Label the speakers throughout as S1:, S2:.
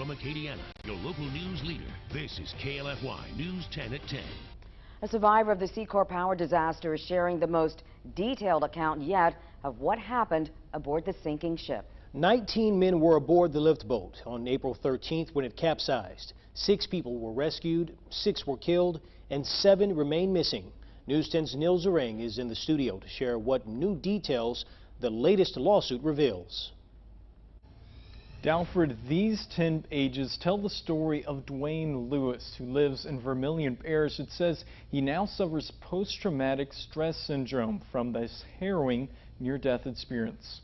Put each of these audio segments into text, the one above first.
S1: From Acadiana, your local news leader, this is KLFY News 10 at 10.
S2: A survivor of the Seacor power disaster is sharing the most detailed account yet of what happened aboard the sinking ship.
S3: 19 men were aboard the lift boat on April 13th when it capsized. 6 people were rescued, 6 were killed, and 7 remain missing. News 10's Neil Zarang is in the studio to share what new details the latest lawsuit reveals.
S4: Dalford, these 10 pages tell the story of Dwayne Lewis, who lives in Vermilion Parish. It says he now suffers post-traumatic stress syndrome from this harrowing near-death experience.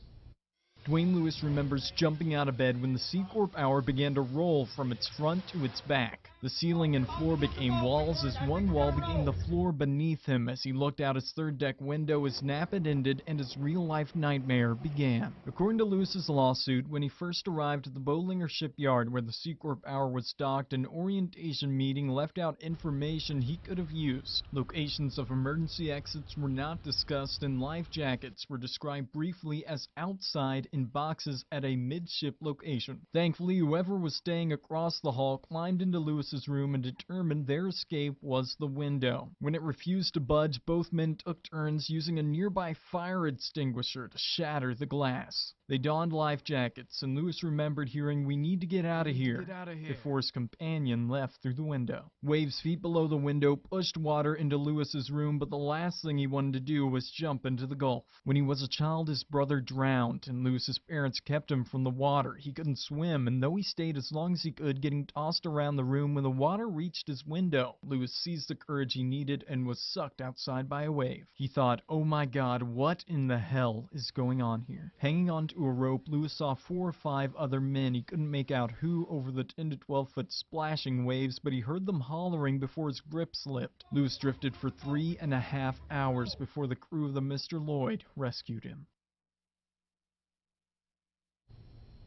S4: Dwayne Lewis remembers jumping out of bed when the Seacor power began to roll from its front to its back. The ceiling and floor became walls as one wall became the floor beneath him. As he looked out his third-deck window, his nap had ended and his real-life nightmare began. According to Lewis's lawsuit, when he first arrived at the Bolinger shipyard where the Seacor power was docked, an orientation meeting left out information he could have used. Locations of emergency exits were not discussed, and life jackets were described briefly as outside in boxes at a midship location. Thankfully, whoever was staying across the hall climbed into Lewis's room and determined their escape was the window. When it refused to budge, both men took turns using a nearby fire extinguisher to shatter the glass. They donned life jackets, and Lewis remembered hearing, "We need to get out of here," before his companion left through the window. Waves feet below the window pushed water into Lewis's room, but the last thing he wanted to do was jump into the Gulf. When he was a child, his brother drowned, and Lewis's parents kept him from the water. He couldn't swim, and though he stayed as long as he could, getting tossed around the room, when the water reached his window, Lewis seized the courage he needed and was sucked outside by a wave. He thought, "Oh my God, what in the hell is going on here?" Hanging onto a rope, Lewis saw 4 or 5 other men. He couldn't make out who over the 10 to 12 foot splashing waves, but he heard them hollering before his grip slipped. Lewis drifted for 3.5 hours before the crew of the Mr. Lloyd rescued him.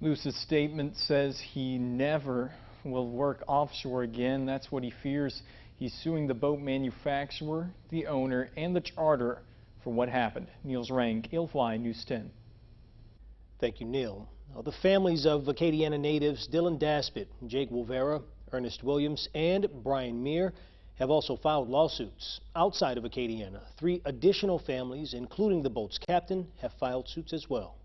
S4: Lewis's statement says he never will work offshore again. That's what he fears. He's suing the boat manufacturer, the owner, and the charter for what happened. Neil Zarang, KLFY News 10.
S3: Thank you, Neil. The families of Acadiana natives Dylan Daspit, Jake Wolvera, Ernest Williams, and Brian Meir have also filed lawsuits. Outside of Acadiana, 3 additional families, including the boat's captain, have filed suits as well.